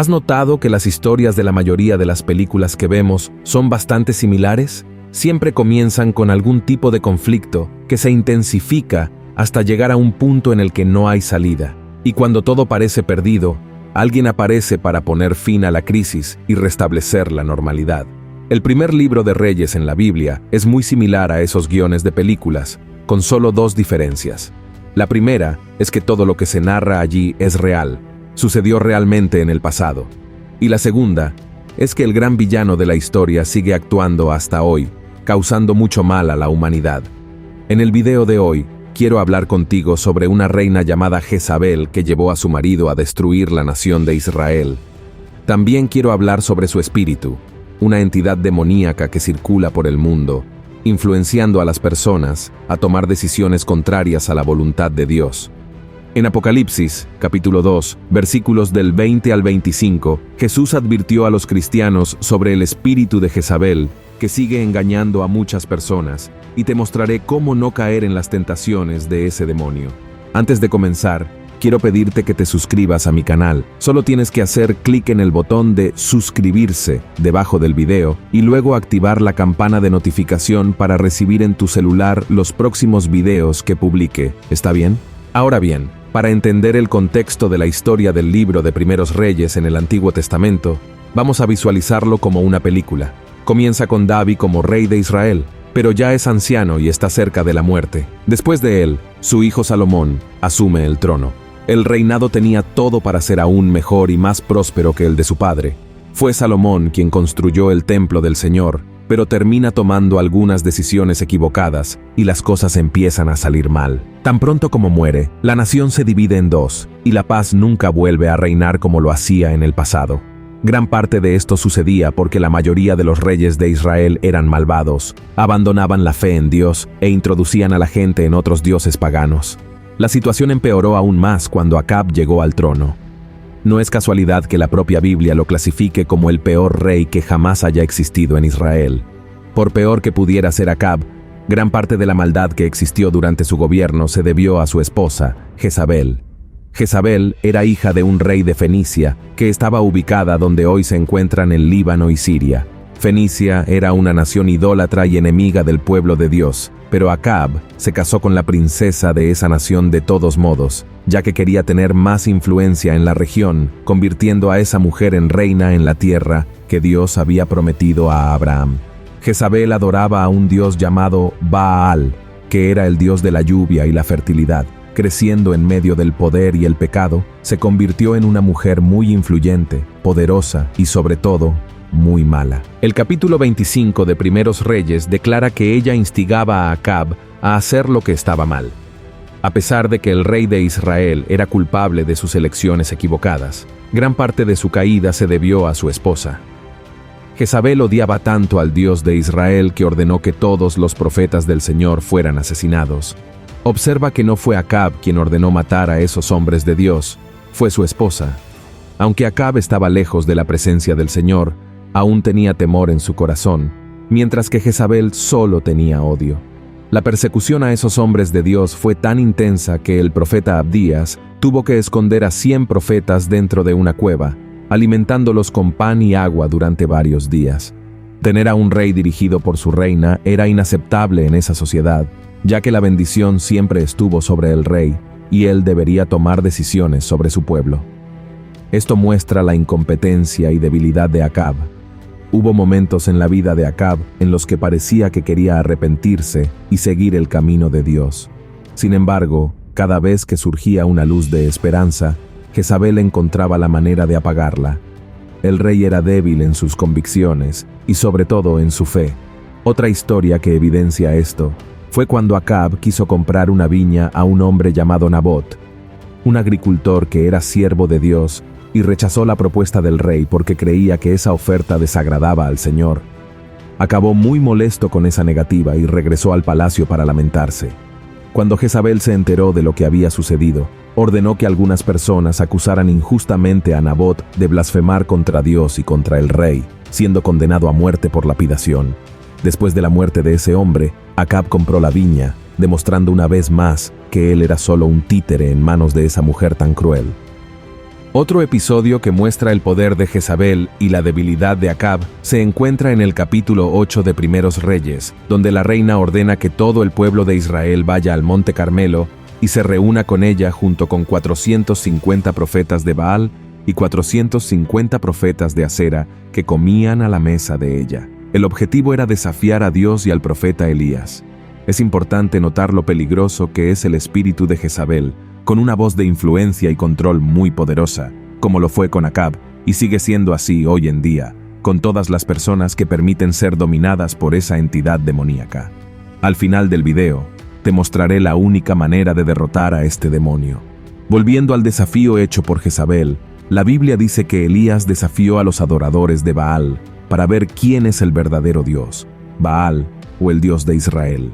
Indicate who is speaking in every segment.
Speaker 1: ¿Has notado que las historias de la mayoría de las películas que vemos son bastante similares? Siempre comienzan con algún tipo de conflicto que se intensifica hasta llegar a un punto en el que no hay salida. Y cuando todo parece perdido, alguien aparece para poner fin a la crisis y restablecer la normalidad. El primer libro de Reyes en la Biblia es muy similar a esos guiones de películas, con solo dos diferencias. La primera es que todo lo que se narra allí es real, sucedió realmente en el pasado. Y la segunda es que el gran villano de la historia sigue actuando hasta hoy, causando mucho mal a la humanidad. En el video de hoy, quiero hablar contigo sobre una reina llamada Jezabel que llevó a su marido a destruir la nación de Israel. También quiero hablar sobre su espíritu, una entidad demoníaca que circula por el mundo, influenciando a las personas a tomar decisiones contrarias a la voluntad de Dios. En Apocalipsis, capítulo 2, versículos del 20 al 25, Jesús advirtió a los cristianos sobre el espíritu de Jezabel, que sigue engañando a muchas personas, y te mostraré cómo no caer en las tentaciones de ese demonio. Antes de comenzar, quiero pedirte que te suscribas a mi canal. Solo tienes que hacer clic en el botón de suscribirse debajo del video y luego activar la campana de notificación para recibir en tu celular los próximos videos que publique. ¿Está bien? Ahora bien, para entender el contexto de la historia del libro de Primeros Reyes en el Antiguo Testamento, vamos a visualizarlo como una película. Comienza con David como rey de Israel, pero ya es anciano y está cerca de la muerte. Después de él, su hijo Salomón asume el trono. El reinado tenía todo para ser aún mejor y más próspero que el de su padre. Fue Salomón quien construyó el templo del Señor, pero termina tomando algunas decisiones equivocadas y las cosas empiezan a salir mal. Tan pronto como muere, la nación se divide en dos y la paz nunca vuelve a reinar como lo hacía en el pasado. Gran parte de esto sucedía porque la mayoría de los reyes de Israel eran malvados, abandonaban la fe en Dios e introducían a la gente en otros dioses paganos. La situación empeoró aún más cuando Acab llegó al trono. No es casualidad que la propia Biblia lo clasifique como el peor rey que jamás haya existido en Israel. Por peor que pudiera ser Acab, gran parte de la maldad que existió durante su gobierno se debió a su esposa, Jezabel. Jezabel era hija de un rey de Fenicia, que estaba ubicada donde hoy se encuentran el Líbano y Siria. Fenicia era una nación idólatra y enemiga del pueblo de Dios, pero Acab se casó con la princesa de esa nación de todos modos, ya que quería tener más influencia en la región, convirtiendo a esa mujer en reina en la tierra que Dios había prometido a Abraham. Jezabel adoraba a un dios llamado Baal, que era el dios de la lluvia y la fertilidad. Creciendo en medio del poder y el pecado, se convirtió en una mujer muy influyente, poderosa y sobre todo, muy mala. El capítulo 25 de Primeros Reyes declara que ella instigaba a Acab a hacer lo que estaba mal. A pesar de que el rey de Israel era culpable de sus elecciones equivocadas, gran parte de su caída se debió a su esposa. Jezabel odiaba tanto al Dios de Israel que ordenó que todos los profetas del Señor fueran asesinados. Observa que no fue Acab quien ordenó matar a esos hombres de Dios, fue su esposa. Aunque Acab estaba lejos de la presencia del Señor, aún tenía temor en su corazón, mientras que Jezabel solo tenía odio. La persecución a esos hombres de Dios fue tan intensa que el profeta Abdías tuvo que esconder a 100 profetas dentro de una cueva, alimentándolos con pan y agua durante varios días. Tener a un rey dirigido por su reina era inaceptable en esa sociedad, ya que la bendición siempre estuvo sobre el rey y él debería tomar decisiones sobre su pueblo. Esto muestra la incompetencia y debilidad de Acab. Hubo momentos en la vida de Acab en los que parecía que quería arrepentirse y seguir el camino de Dios. Sin embargo, cada vez que surgía una luz de esperanza, Jezabel encontraba la manera de apagarla. El rey era débil en sus convicciones y sobre todo en su fe. Otra historia que evidencia esto fue cuando Acab quiso comprar una viña a un hombre llamado Nabot, un agricultor que era siervo de Dios, y rechazó la propuesta del rey porque creía que esa oferta desagradaba al Señor. Acabó muy molesto con esa negativa y regresó al palacio para lamentarse. Cuando Jezabel se enteró de lo que había sucedido, ordenó que algunas personas acusaran injustamente a Nabot de blasfemar contra Dios y contra el rey, siendo condenado a muerte por lapidación. Después de la muerte de ese hombre, Acab compró la viña, demostrando una vez más que él era solo un títere en manos de esa mujer tan cruel. Otro episodio que muestra el poder de Jezabel y la debilidad de Acab se encuentra en el capítulo 8 de Primeros Reyes, donde la reina ordena que todo el pueblo de Israel vaya al monte Carmelo y se reúna con ella junto con 450 profetas de Baal y 450 profetas de Acera que comían a la mesa de ella. El objetivo era desafiar a Dios y al profeta Elías. Es importante notar lo peligroso que es el espíritu de Jezabel, con una voz de influencia y control muy poderosa, como lo fue con Acab, y sigue siendo así hoy en día, con todas las personas que permiten ser dominadas por esa entidad demoníaca. Al final del video, te mostraré la única manera de derrotar a este demonio. Volviendo al desafío hecho por Jezabel, la Biblia dice que Elías desafió a los adoradores de Baal para ver quién es el verdadero Dios, Baal o el Dios de Israel.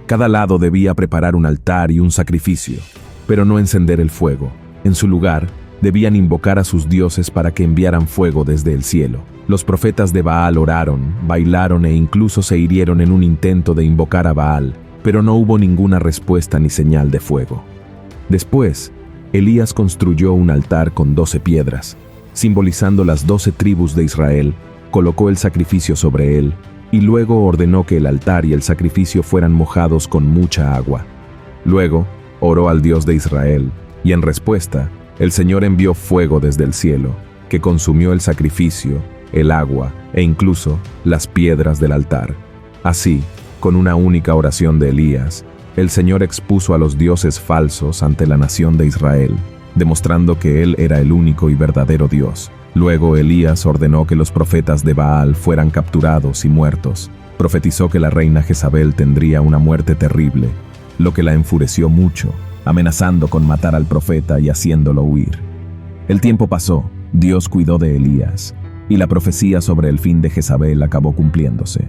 Speaker 1: Cada lado debía preparar un altar y un sacrificio, pero no encender el fuego. En su lugar, debían invocar a sus dioses para que enviaran fuego desde el cielo. Los profetas de Baal oraron, bailaron e incluso se hirieron en un intento de invocar a Baal, pero no hubo ninguna respuesta ni señal de fuego. Después, Elías construyó un altar con 12 piedras, simbolizando las 12 tribus de Israel, colocó el sacrificio sobre él, y luego ordenó que el altar y el sacrificio fueran mojados con mucha agua. Luego, oró al Dios de Israel, y en respuesta, el Señor envió fuego desde el cielo, que consumió el sacrificio, el agua e incluso las piedras del altar. Así, con una única oración de Elías, el Señor expuso a los dioses falsos ante la nación de Israel, demostrando que Él era el único y verdadero Dios. Luego Elías ordenó que los profetas de Baal fueran capturados y muertos. Profetizó que la reina Jezabel tendría una muerte terrible, lo que la enfureció mucho, amenazando con matar al profeta y haciéndolo huir. El tiempo pasó, Dios cuidó de Elías, y la profecía sobre el fin de Jezabel acabó cumpliéndose.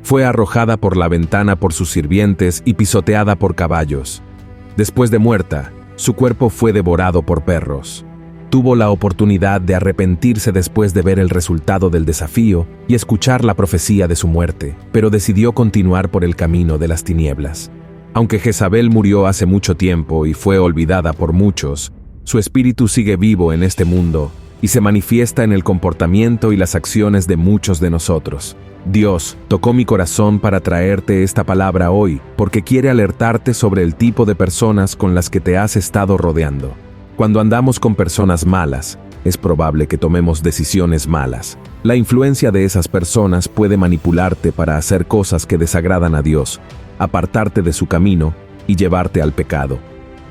Speaker 1: Fue arrojada por la ventana por sus sirvientes y pisoteada por caballos. Después de muerta, su cuerpo fue devorado por perros. Tuvo la oportunidad de arrepentirse después de ver el resultado del desafío y escuchar la profecía de su muerte, pero decidió continuar por el camino de las tinieblas. Aunque Jezabel murió hace mucho tiempo y fue olvidada por muchos, su espíritu sigue vivo en este mundo y se manifiesta en el comportamiento y las acciones de muchos de nosotros. Dios tocó mi corazón para traerte esta palabra hoy porque quiere alertarte sobre el tipo de personas con las que te has estado rodeando. Cuando andamos con personas malas, es probable que tomemos decisiones malas. La influencia de esas personas puede manipularte para hacer cosas que desagradan a Dios, apartarte de su camino y llevarte al pecado.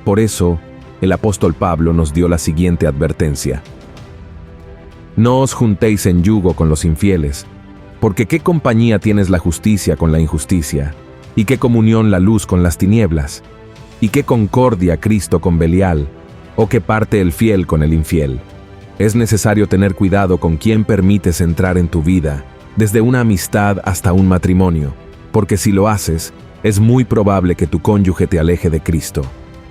Speaker 1: Por eso, el apóstol Pablo nos dio la siguiente advertencia: no os juntéis en yugo con los infieles, porque ¿qué compañía tienes la justicia con la injusticia? ¿Y qué comunión la luz con las tinieblas? ¿Y qué concordia Cristo con Belial? ¿O qué parte el fiel con el infiel? Es necesario tener cuidado con quién permites entrar en tu vida, desde una amistad hasta un matrimonio, porque si lo haces, es muy probable que tu cónyuge te aleje de Cristo.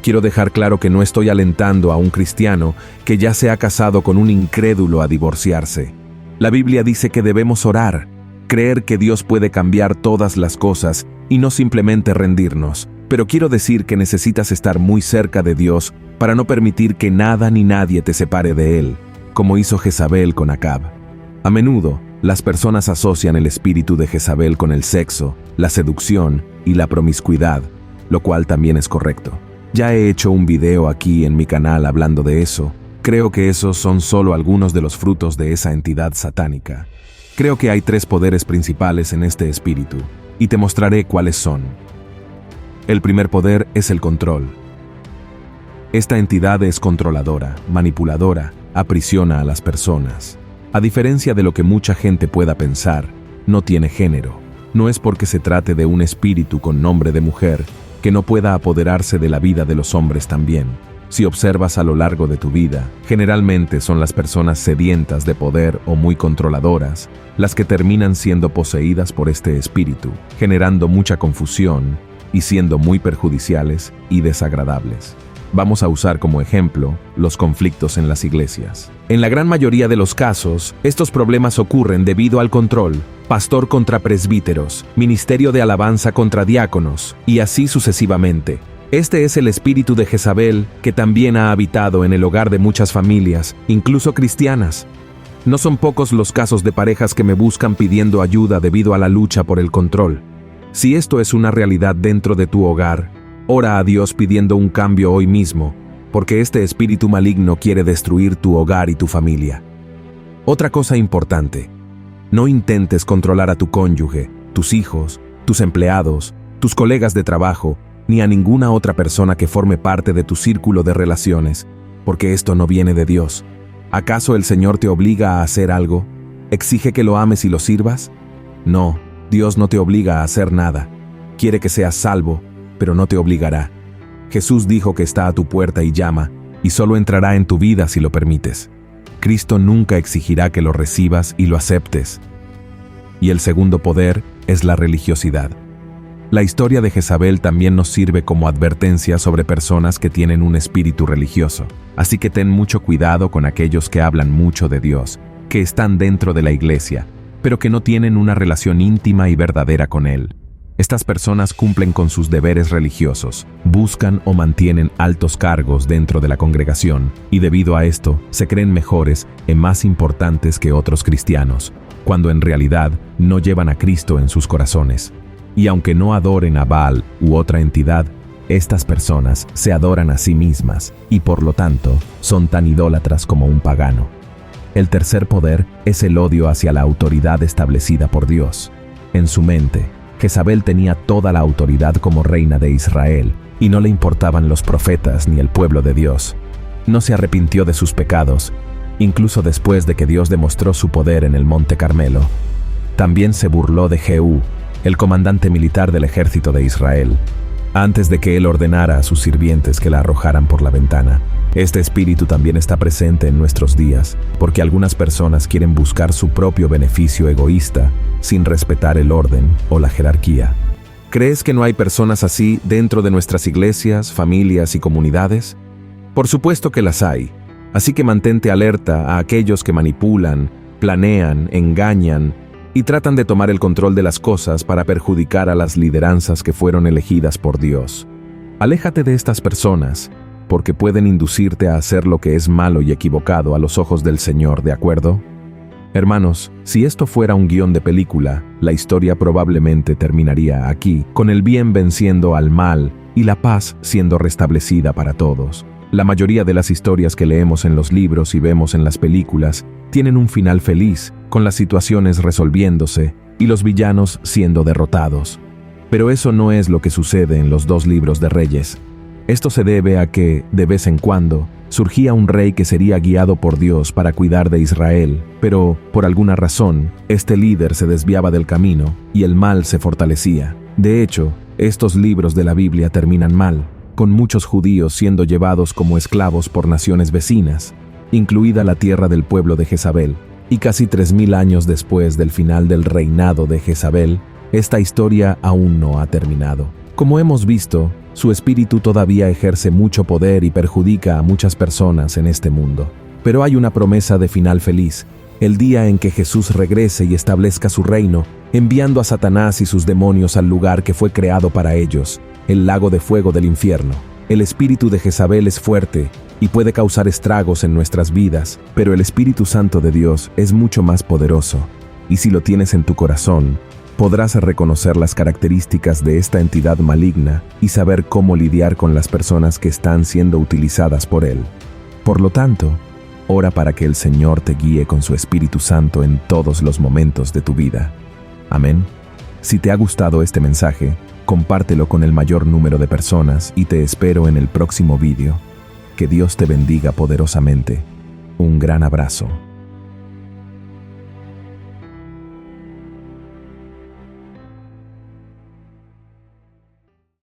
Speaker 1: Quiero dejar claro que no estoy alentando a un cristiano que ya se ha casado con un incrédulo a divorciarse. La Biblia dice que debemos orar, creer que Dios puede cambiar todas las cosas y no simplemente rendirnos. Pero quiero decir que necesitas estar muy cerca de Dios para no permitir que nada ni nadie te separe de Él, como hizo Jezabel con Acab. A menudo, las personas asocian el espíritu de Jezabel con el sexo, la seducción y la promiscuidad, lo cual también es correcto. Ya he hecho un video aquí en mi canal hablando de eso. Creo que esos son solo algunos de los frutos de esa entidad satánica. Creo que hay 3 poderes principales en este espíritu, y te mostraré cuáles son. El primer poder es el control. Esta entidad es controladora, manipuladora, aprisiona a las personas. A diferencia de lo que mucha gente pueda pensar, no tiene género. No es porque se trate de un espíritu con nombre de mujer que no pueda apoderarse de la vida de los hombres también. Si observas a lo largo de tu vida, generalmente son las personas sedientas de poder o muy controladoras las que terminan siendo poseídas por este espíritu, generando mucha confusión y siendo muy perjudiciales y desagradables. Vamos a usar como ejemplo los conflictos en las iglesias. En la gran mayoría de los casos, estos problemas ocurren debido al control. Pastor contra presbíteros, ministerio de alabanza contra diáconos, y así sucesivamente. Este es el espíritu de Jezabel que también ha habitado en el hogar de muchas familias, incluso cristianas. No son pocos los casos de parejas que me buscan pidiendo ayuda debido a la lucha por el control. Si esto es una realidad dentro de tu hogar, ora a Dios pidiendo un cambio hoy mismo, porque este espíritu maligno quiere destruir tu hogar y tu familia. Otra cosa importante: no intentes controlar a tu cónyuge, tus hijos, tus empleados, tus colegas de trabajo, ni a ninguna otra persona que forme parte de tu círculo de relaciones, porque esto no viene de Dios. ¿Acaso el Señor te obliga a hacer algo? ¿Exige que lo ames y lo sirvas? No, Dios no te obliga a hacer nada. Quiere que seas salvo, pero no te obligará. Jesús dijo que está a tu puerta y llama, y solo entrará en tu vida si lo permites. Cristo nunca exigirá que lo recibas y lo aceptes. Y el segundo poder es la religiosidad. La historia de Jezabel también nos sirve como advertencia sobre personas que tienen un espíritu religioso. Así que ten mucho cuidado con aquellos que hablan mucho de Dios, que están dentro de la iglesia, pero que no tienen una relación íntima y verdadera con Él. Estas personas cumplen con sus deberes religiosos, buscan o mantienen altos cargos dentro de la congregación, y debido a esto se creen mejores y más importantes que otros cristianos, cuando en realidad no llevan a Cristo en sus corazones. Y aunque no adoren a Baal u otra entidad, estas personas se adoran a sí mismas y por lo tanto son tan idólatras como un pagano. El tercer poder es el odio hacia la autoridad establecida por Dios. En su mente, Jezabel tenía toda la autoridad como reina de Israel y no le importaban los profetas ni el pueblo de Dios. No se arrepintió de sus pecados, incluso después de que Dios demostró su poder en el Monte Carmelo. También se burló de Jehú, el comandante militar del ejército de Israel, antes de que él ordenara a sus sirvientes que la arrojaran por la ventana. Este espíritu también está presente en nuestros días, porque algunas personas quieren buscar su propio beneficio egoísta, sin respetar el orden o la jerarquía. ¿Crees que no hay personas así dentro de nuestras iglesias, familias y comunidades? Por supuesto que las hay, así que mantente alerta a aquellos que manipulan, planean, engañan y tratan de tomar el control de las cosas para perjudicar a las lideranzas que fueron elegidas por Dios. Aléjate de estas personas, porque pueden inducirte a hacer lo que es malo y equivocado a los ojos del Señor, ¿de acuerdo? Hermanos, si esto fuera un guión de película, la historia probablemente terminaría aquí, con el bien venciendo al mal y la paz siendo restablecida para todos. La mayoría de las historias que leemos en los libros y vemos en las películas tienen un final feliz, con las situaciones resolviéndose y los villanos siendo derrotados. Pero eso no es lo que sucede en los 2 libros de Reyes. Esto se debe a que, de vez en cuando, surgía un rey que sería guiado por Dios para cuidar de Israel, pero, por alguna razón, este líder se desviaba del camino y el mal se fortalecía. De hecho, estos libros de la Biblia terminan mal, con muchos judíos siendo llevados como esclavos por naciones vecinas, incluida la tierra del pueblo de Jezabel. Y casi 3000 años después del final del reinado de Jezabel, esta historia aún no ha terminado. Como hemos visto, su espíritu todavía ejerce mucho poder y perjudica a muchas personas en este mundo. Pero hay una promesa de final feliz, el día en que Jesús regrese y establezca su reino, enviando a Satanás y sus demonios al lugar que fue creado para ellos, el lago de fuego del infierno. El espíritu de Jezabel es fuerte y puede causar estragos en nuestras vidas, pero el Espíritu Santo de Dios es mucho más poderoso, y si lo tienes en tu corazón, podrás reconocer las características de esta entidad maligna y saber cómo lidiar con las personas que están siendo utilizadas por él. Por lo tanto, ora para que el Señor te guíe con su Espíritu Santo en todos los momentos de tu vida. Amén. Si te ha gustado este mensaje, compártelo con el mayor número de personas y te espero en el próximo vídeo. Que Dios te bendiga poderosamente. Un gran abrazo.